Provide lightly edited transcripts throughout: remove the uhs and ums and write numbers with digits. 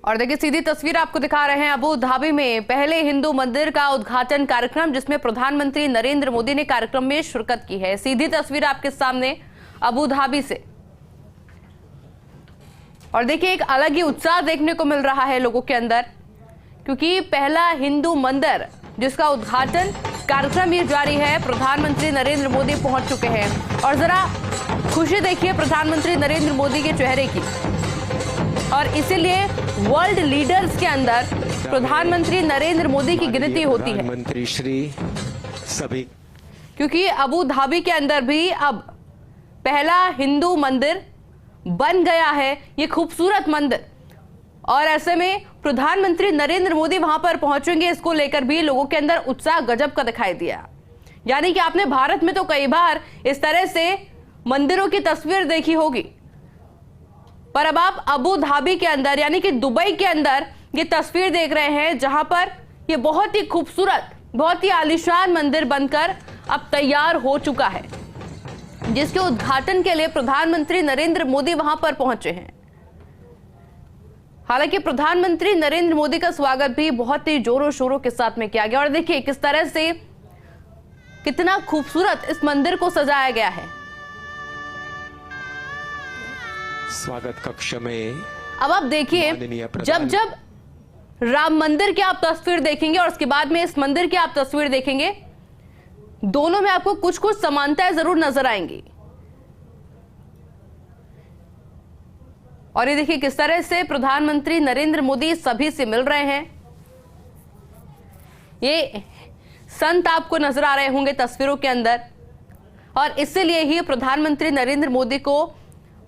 और देखिए सीधी तस्वीर आपको दिखा रहे हैं अबू धाबी में पहले हिंदू मंदिर का उद्घाटन कार्यक्रम, जिसमें प्रधानमंत्री नरेंद्र मोदी ने कार्यक्रम में शिरकत की है। सीधी तस्वीर आपके सामने अबू धाबी से। और देखिए एक अलग ही उत्साह देखने को मिल रहा है लोगों के अंदर, क्योंकि पहला हिंदू मंदिर जिसका उद्घाटन कार्यक्रम ये जारी है, प्रधानमंत्री नरेंद्र मोदी पहुंच चुके हैं। और जरा खुशी देखिए प्रधानमंत्री नरेंद्र मोदी के चेहरे की। और इसीलिए वर्ल्ड लीडर्स के अंदर प्रधानमंत्री नरेंद्र मोदी की गिनती होती है, मंत्री श्री सभी, क्योंकि अबू धाबी के अंदर भी अब पहला हिंदू मंदिर बन गया है, ये खूबसूरत मंदिर। और ऐसे में प्रधानमंत्री नरेंद्र मोदी वहां पर पहुंचेंगे, इसको लेकर भी लोगों के अंदर उत्साह गजब का दिखाई दिया। यानी कि आपने भारत में तो कई बार इस तरह से मंदिरों की तस्वीर देखी होगी, पर अब आप अबू धाबी के अंदर यानी कि दुबई के अंदर ये तस्वीर देख रहे हैं, जहां पर ये बहुत ही खूबसूरत, बहुत ही आलीशान मंदिर बनकर अब तैयार हो चुका है, जिसके उद्घाटन के लिए प्रधानमंत्री नरेंद्र मोदी वहां पर पहुंचे हैं। हालांकि प्रधानमंत्री नरेंद्र मोदी का स्वागत भी बहुत ही जोरों शोरों के साथ में किया गया। और देखिए किस तरह से कितना खूबसूरत इस मंदिर को सजाया गया है। स्वागत कक्ष में अब आप देखिए, जब जब राम मंदिर की आप तस्वीर देखेंगे और उसके बाद में इस मंदिर की आप तस्वीर देखेंगे, दोनों में आपको कुछ कुछ समानताएं जरूर नजर आएंगी। और ये देखिए किस तरह से प्रधानमंत्री नरेंद्र मोदी सभी से मिल रहे हैं। ये संत आपको नजर आ रहे होंगे तस्वीरों के अंदर, और इसीलिए ही प्रधानमंत्री नरेंद्र मोदी को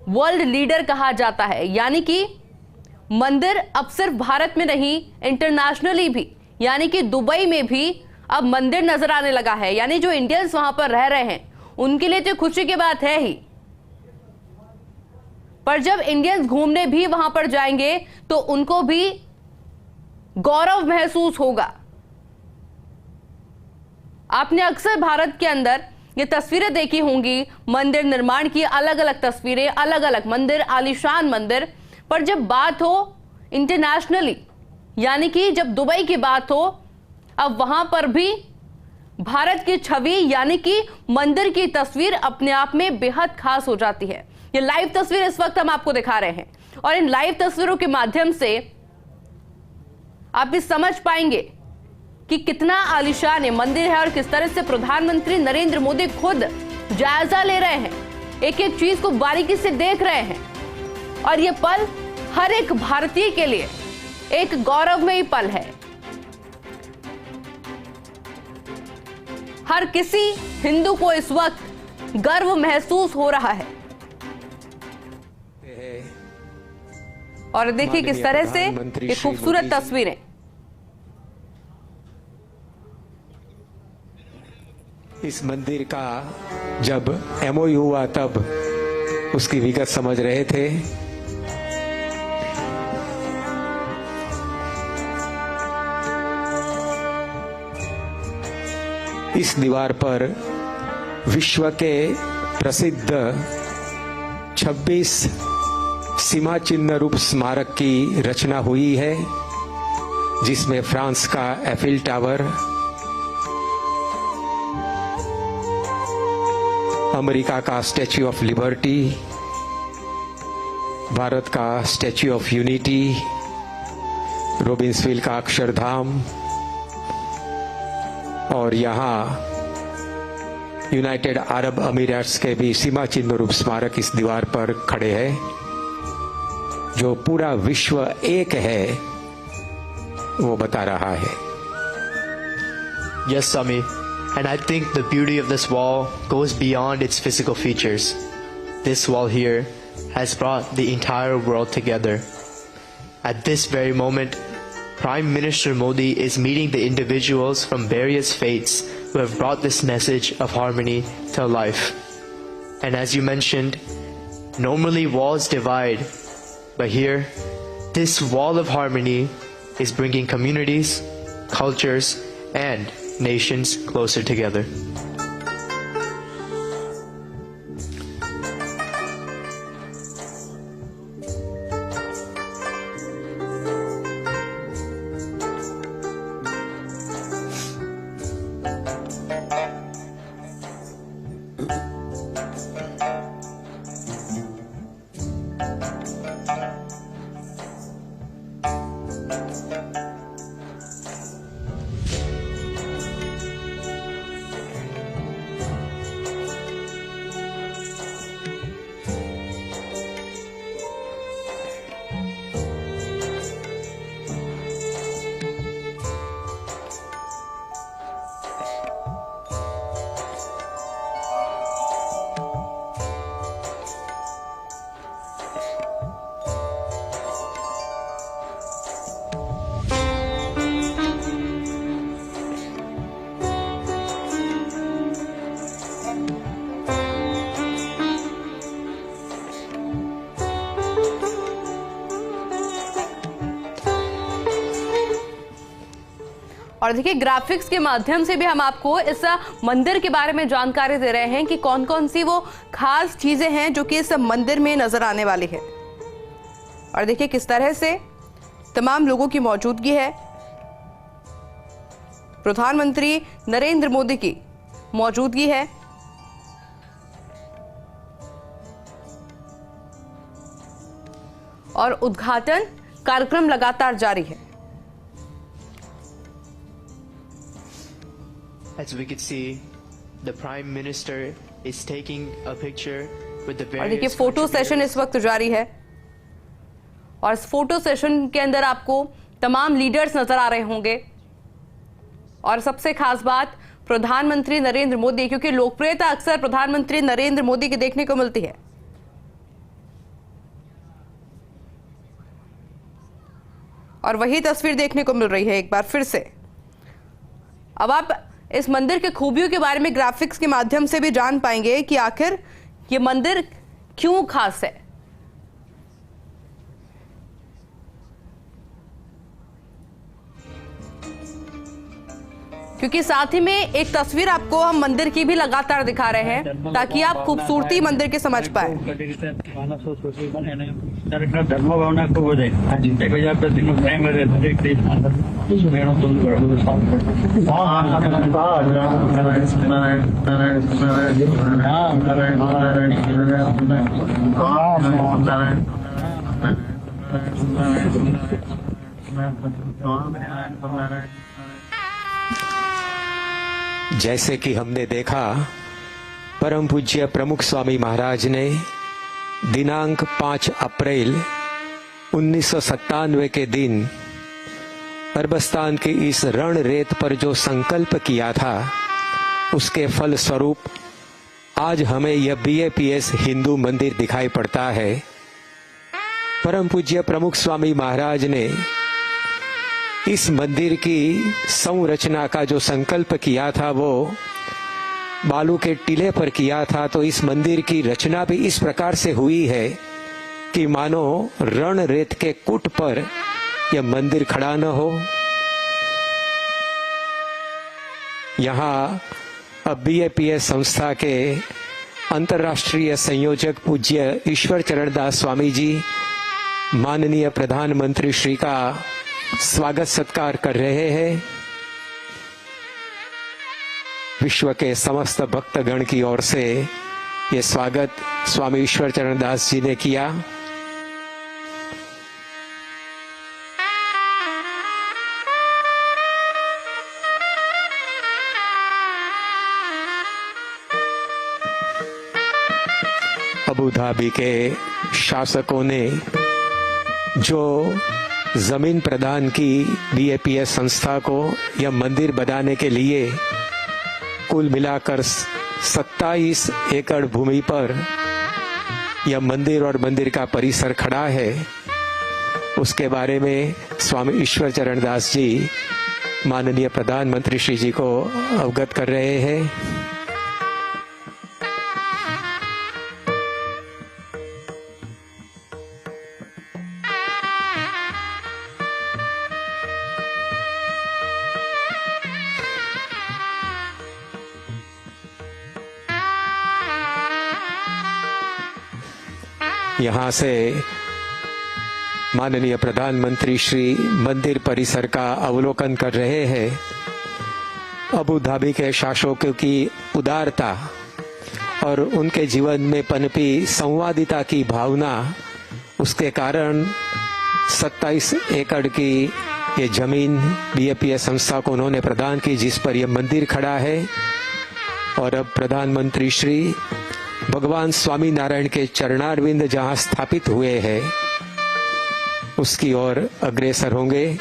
वर्ल्ड लीडर कहा जाता है। यानी कि मंदिर अब सिर्फ भारत में नहीं, इंटरनेशनली भी, यानी कि दुबई में भी अब मंदिर नजर आने लगा है। यानी जो इंडियंस वहां पर रह रहे हैं उनके लिए तो खुशी की बात है ही, पर जब इंडियंस घूमने भी वहां पर जाएंगे तो उनको भी गौरव महसूस होगा। आपने अक्सर भारत के अंदर ये तस्वीरें देखी होंगी, मंदिर निर्माण की अलग अलग तस्वीरें, अलग अलग मंदिर, आलीशान मंदिर, पर जब बात हो इंटरनेशनली, यानी कि जब दुबई की बात हो, अब वहां पर भी भारत की छवि यानी कि मंदिर की तस्वीर अपने आप में बेहद खास हो जाती है। ये लाइव तस्वीर इस वक्त हम आपको दिखा रहे हैं, और इन लाइव तस्वीरों के माध्यम से आप भी समझ पाएंगे कि कितना आलीशान ये मंदिर है और किस तरह से प्रधानमंत्री नरेंद्र मोदी खुद जायजा ले रहे हैं, एक एक चीज को बारीकी से देख रहे हैं। और ये पल हर एक भारतीय के लिए एक गौरवमयी पल है। हर किसी हिंदू को इस वक्त गर्व महसूस हो रहा है। और देखिए किस तरह से ये खूबसूरत तस्वीरें। इस मंदिर का जब एमओयू हुआ तब उसकी विगत समझ रहे थे। इस दीवार पर विश्व के प्रसिद्ध 26 सीमा चिन्ह रूप स्मारक की रचना हुई है, जिसमें फ्रांस का एफिल टावर, अमेरिका का स्टैच्यू ऑफ लिबर्टी, भारत का स्टैच्यू ऑफ यूनिटी, रोबिन्सविल का अक्षरधाम, और यहाँ यूनाइटेड अरब अमीरात्स के भी सीमा चिन्ह रूप स्मारक इस दीवार पर खड़े हैं, जो पूरा विश्व एक है वो बता रहा है। Yes, Sami. And I think the beauty of this wall goes beyond its physical features. This wall here has brought the entire world together. At this very moment, Prime Minister Modi is meeting the individuals from various faiths who have brought this message of harmony to life. And as you mentioned, normally walls divide, but here, this wall of harmony is bringing communities, cultures, and nations closer together. और देखिए graphics के माध्यम से भी हम आपको इस मंदिर के बारे में जानकारी दे रहे हैं कि कौन कौन सी वो खास चीजें हैं जो कि इस मंदिर में नजर आने वाली है। और देखिए किस तरह से तमाम लोगों की मौजूदगी है। प्रधानमंत्री नरेंद्र मोदी की मौजूदगी है। और उद्घाटन कार्यक्रम लगातार जारी है। As we could see, the Prime Minister is taking a picture with the और various देखिए फोटो सेशन इस वक्त जारी है और इस फोटो सेशन के अंदर आपको तमाम लीडर्स नजर आ रहे होंगे। और सबसे खास बात प्रधानमंत्री नरेंद्र मोदी, क्योंकि लोकप्रियता अक्सर प्रधानमंत्री नरेंद्र मोदी की देखने को मिलती है। और वही तस्वीर देखने को मिल रही है एक बार फिर से। अब आप इस मंदिर के खूबियों के बारे में ग्राफिक्स के माध्यम से भी जान पाएंगे कि आखिर ये मंदिर क्यों खास है। क्योंकि साथ ही में एक तस्वीर आपको हम मंदिर की भी लगातार दिखा रहे हैं ताकि आप खूबसूरती मंदिर की समझ पाए। जैसे कि हमने देखा, परम पूज्य प्रमुख स्वामी महाराज ने दिनांक 5 अप्रैल 1997 के दिन अरबस्तान के इस रण रेत पर जो संकल्प किया था, उसके फल स्वरूप आज हमें यह BAPS हिंदू मंदिर दिखाई पड़ता है। परम पूज्य प्रमुख स्वामी महाराज ने इस मंदिर की संरचना का जो संकल्प किया था वो बालू के टीले पर किया था। तो इस मंदिर की रचना भी इस प्रकार से हुई है कि मानो रण रेत के कूट पर यह मंदिर खड़ा न हो। यहाँ अब BAPS संस्था के अंतर्राष्ट्रीय संयोजक पूज्य ईश्वर चरण दास स्वामी जी माननीय प्रधानमंत्री श्री का स्वागत सत्कार कर रहे हैं। विश्व के समस्त भक्तगण की ओर से ये स्वागत स्वामी ईश्वर चरण दास जी ने किया। अबू धाबी के शासकों ने जो जमीन प्रदान की BAPS संस्था को यह मंदिर बनाने के लिए, कुल मिलाकर 27 एकड़ भूमि पर यह मंदिर और मंदिर का परिसर खड़ा है, उसके बारे में स्वामी ईश्वर चरण दास जी माननीय प्रधानमंत्री श्री जी को अवगत कर रहे हैं। यहाँ से माननीय प्रधानमंत्री श्री मंदिर परिसर का अवलोकन कर रहे हैं। अबू धाबी के शासकों की उदारता और उनके जीवन में पनपी संवादिता की भावना, उसके कारण 27 एकड़ की ये जमीन BAPS संस्था को उन्होंने प्रदान की, जिस पर यह मंदिर खड़ा है। और अब प्रधानमंत्री श्री भगवान स्वामी नारायण के चरणारविंद जहां स्थापित हुए हैं, उसकी ओर अग्रसर होंगे।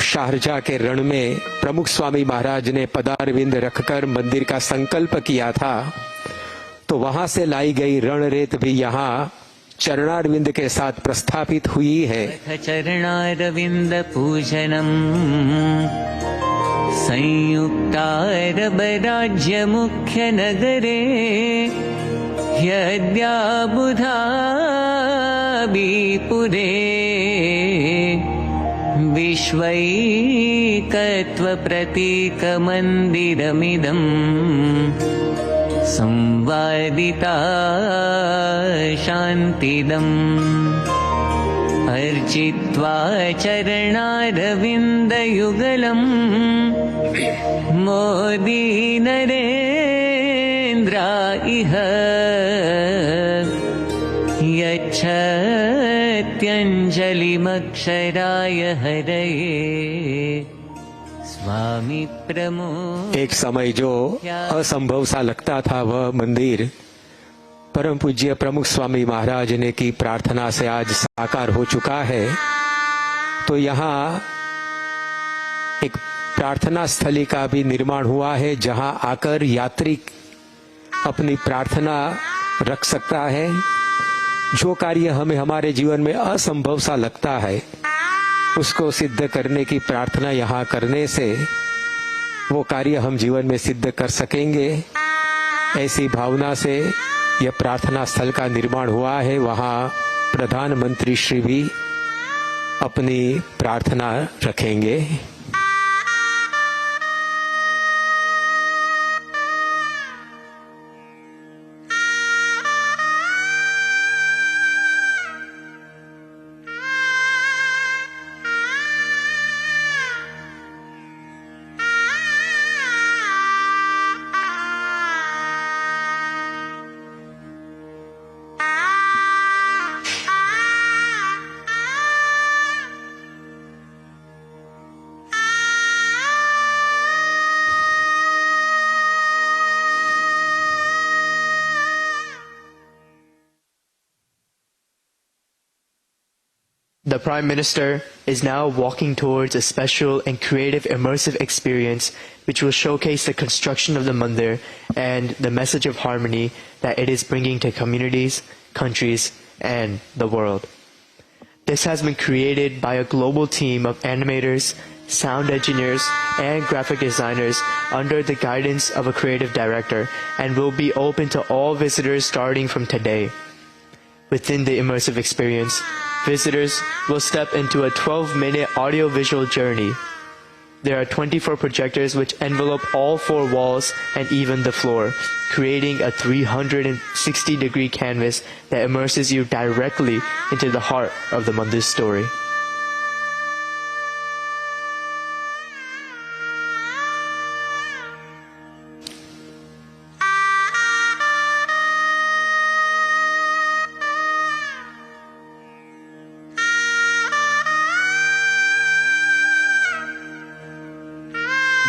शारजाह के रण में प्रमुख स्वामी महाराज ने पदारविंद रखकर मंदिर का संकल्प किया था, तो वहां से लाई गई रण रेत भी यहाँ चरणारविंद के साथ प्रस्थापित हुई है। चरणारविंद पूजनम संयुक्तारब राज्य मुख्य नगरे ह्यद्याबुधाबीपुरे विश्वैकत्वप्रतीकमन्दिरमिदम् संवादिता शान्तिदम् अर्चित्वा चरणारविन्दयुगलम् मोदी नरेन्द्रा इह यच्छत्यञ्जलिमक्षराय हरये स्वामी प्रमोद। एक समय जो असंभव सा लगता था वह मंदिर परम पूज्य प्रमुख स्वामी महाराज ने की प्रार्थना से आज साकार हो चुका है। तो यहाँ एक प्रार्थना स्थली का भी निर्माण हुआ है जहाँ आकर यात्री अपनी प्रार्थना रख सकता है। जो कार्य हमें हमारे जीवन में असंभव सा लगता है उसको सिद्ध करने की प्रार्थना यहाँ करने से वो कार्य हम जीवन में सिद्ध कर सकेंगे। ऐसी भावना से यह प्रार्थना स्थल का निर्माण हुआ है। वहाँ प्रधानमंत्री श्री भी अपनी प्रार्थना रखेंगे। The Prime Minister is now walking towards a special and creative immersive experience which will showcase the construction of the mandir and the message of harmony that it is bringing to communities, countries, and the world. This has been created by a global team of animators, sound engineers, and graphic designers under the guidance of a creative director and will be open to all visitors starting from today. Within the immersive experience, visitors will step into a 12-minute audio-visual journey. There are 24 projectors which envelop all 4 walls and even the floor, creating a 360-degree canvas that immerses you directly into the heart of the mandir story.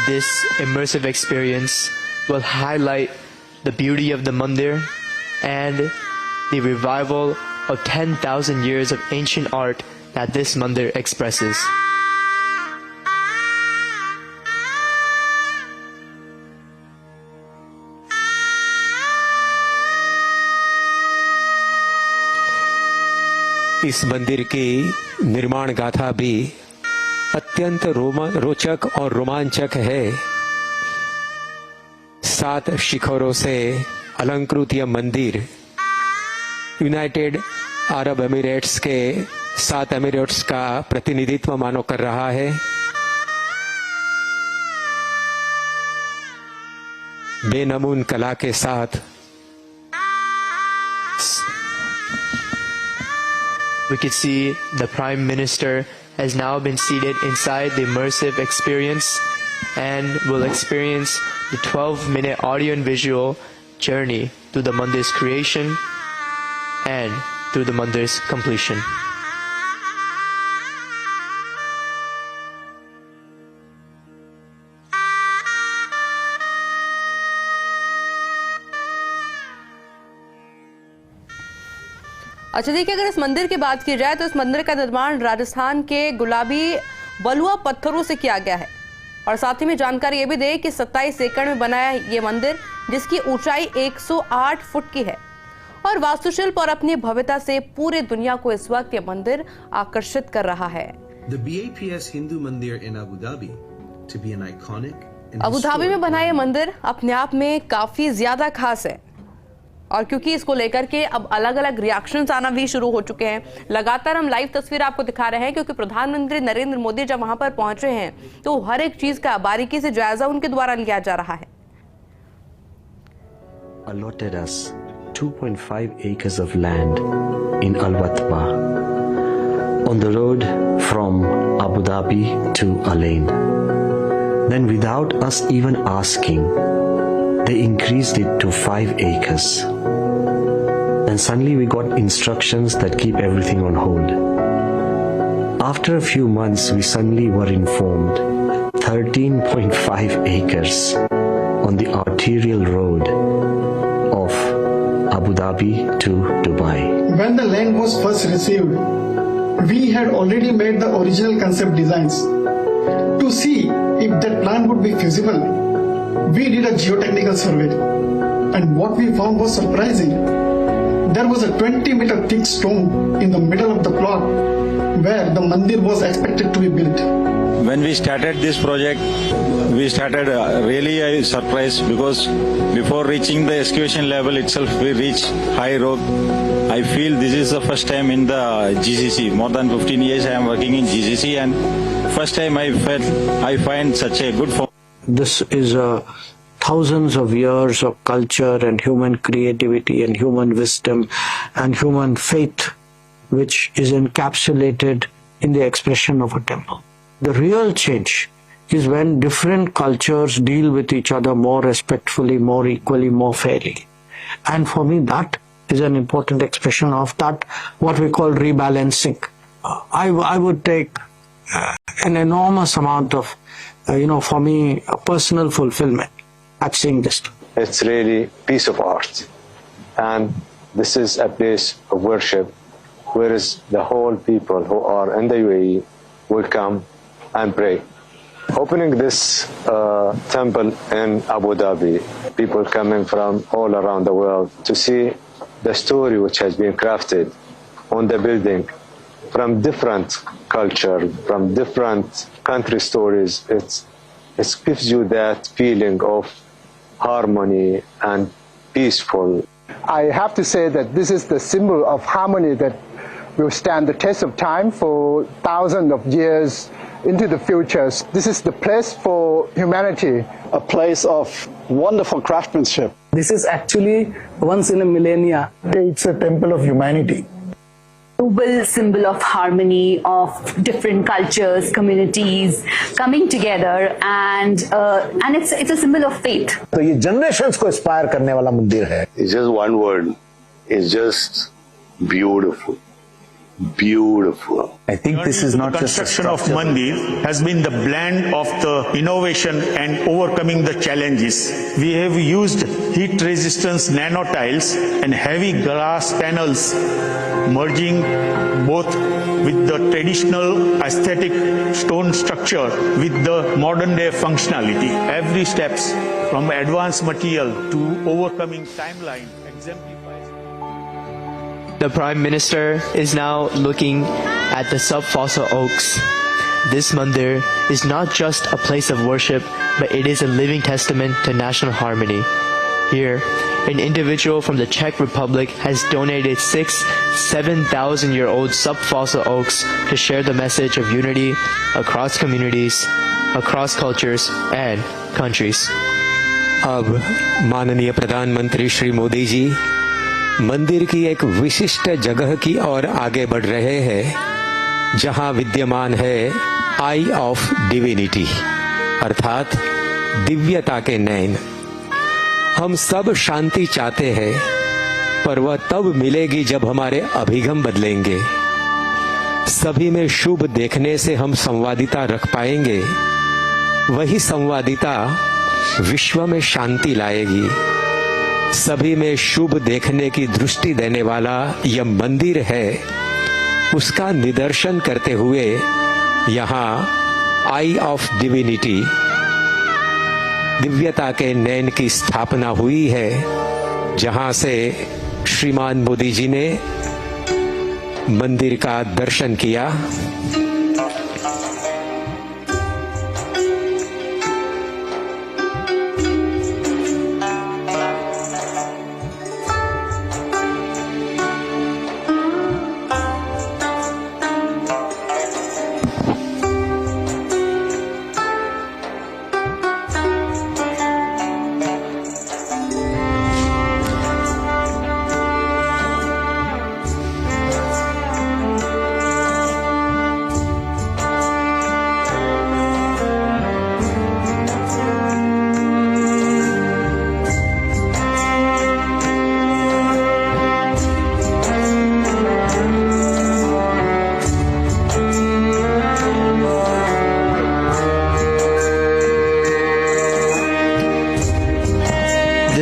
This immersive experience will highlight the beauty of the mandir and the revival of 10,000 years of ancient art that this mandir expresses. इस मंदिर की निर्माण गाथा भी अत्यंत रोचक और रोमांचक है। 7 शिखरों से अलंकृत यह मंदिर यूनाइटेड अरब एमिरेट्स के 7 एमिरेट्स का प्रतिनिधित्व मानो कर रहा है। बेनमून कला के साथ We could see the Prime Minister has now been seated inside the immersive experience and will experience the 12-minute audio and visual journey through the mandir's creation and through the mandir's completion. अच्छा देखिए, अगर इस मंदिर की बात की जाए तो इस मंदिर का निर्माण राजस्थान के गुलाबी बलुआ पत्थरों से किया गया है। और साथ ही में जानकारी ये भी दे कि 27 एकड़ में बनाया ये मंदिर, जिसकी ऊंचाई 108 फुट की है और वास्तुशिल्प और अपनी भव्यता से पूरे दुनिया को इस वक्त ये मंदिर आकर्षित कर रहा है। अबू धाबी में बना ये मंदिर अपने आप में काफी ज्यादा खास है और क्योंकि इसको लेकर के अब अलग अलग रिएक्शंस आना भी शुरू हो चुके हैं, लगातार हम लाइव तस्वीर आपको दिखा रहे हैं, क्योंकि प्रधानमंत्री नरेंद्र मोदी जब वहां पर पहुंचे हैं तो हर एक चीज का बारीकी से जायजा उनके द्वारा लिया जा रहा है। Allotted us 2.5 acres of land in Al Watba on the road from Abu Dhabi to Alain. Then without us even asking, they increased it to 5 acres. And suddenly we got instructions that keep everything on hold. After a few months, we suddenly were informed 13.5 acres on the arterial road of Abu Dhabi to Dubai. When the land was first received, we had already made the original concept designs. To see if that plan would be feasible, we did a geotechnical survey, and what we found was surprising. There was a 20-meter thick stone in the middle of the plot where the mandir was expected to be built. When we started this project, we started really a surprise, because before reaching the excavation level itself, we reached high rock. I feel this is the first time in the GCC. More than 15 years I am working in GCC, and first time I find such a good form. This is thousands of years of culture and human creativity and human wisdom and human faith, which is encapsulated in the expression of a temple. The real change is when different cultures deal with each other more respectfully, more equally, more fairly. And for me, that is an important expression of that, what we call rebalancing. I would take an enormous amount of, for me, a personal fulfillment at seeing this. It's really piece of art, and this is a place of worship, whereas the whole people who are in the UAE will come and pray. Opening this temple in Abu Dhabi, people coming from all around the world to see the story which has been crafted on the building from different culture, from different country stories. It gives you that feeling of harmony and peaceful. I have to say that this is the symbol of harmony that will stand the test of time for thousands of years into the future. This is the place for humanity, a place of wonderful craftsmanship. This is actually once in a millennia. It's a temple of humanity. Noble symbol of harmony of different cultures, communities coming together, and it's a symbol of faith. तो ये generations को inspire करने वाला मंदिर है. It's just one word. It's just beautiful. Beautiful. I think this is not just a construction of Mandir has been the blend of the innovation and overcoming the challenges. We have used heat resistance nano tiles and heavy glass panels, merging both with the traditional aesthetic stone structure with the modern day functionality. Every steps from advanced material to overcoming timeline exemplifies. The Prime Minister is now looking at the subfossil oaks. This mandir is not just a place of worship, but it is a living testament to national harmony. Here, an individual from the Czech Republic has donated 7,000-year-old subfossil oaks to share the message of unity across communities, across cultures and countries. अब माननीय प्रधानमंत्री श्री मोदी जी मंदिर की एक विशिष्ट जगह की ओर आगे बढ़ रहे हैं, जहां विद्यमान है आई ऑफ डिविनिटी, अर्थात दिव्यता के नयन। हम सब शांति चाहते हैं, पर वह तब मिलेगी जब हमारे अभिगम बदलेंगे। सभी में शुभ देखने से हम संवादिता रख पाएंगे, वही संवादिता विश्व में शांति लाएगी। सभी में शुभ देखने की दृष्टि देने वाला यह मंदिर है, उसका निदर्शन करते हुए यहाँ आई ऑफ डिविनिटी, दिव्यता के नयन की स्थापना हुई है, जहां से श्रीमान मोदी जी ने मंदिर का दर्शन किया।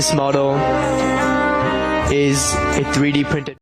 This model is a 3D printed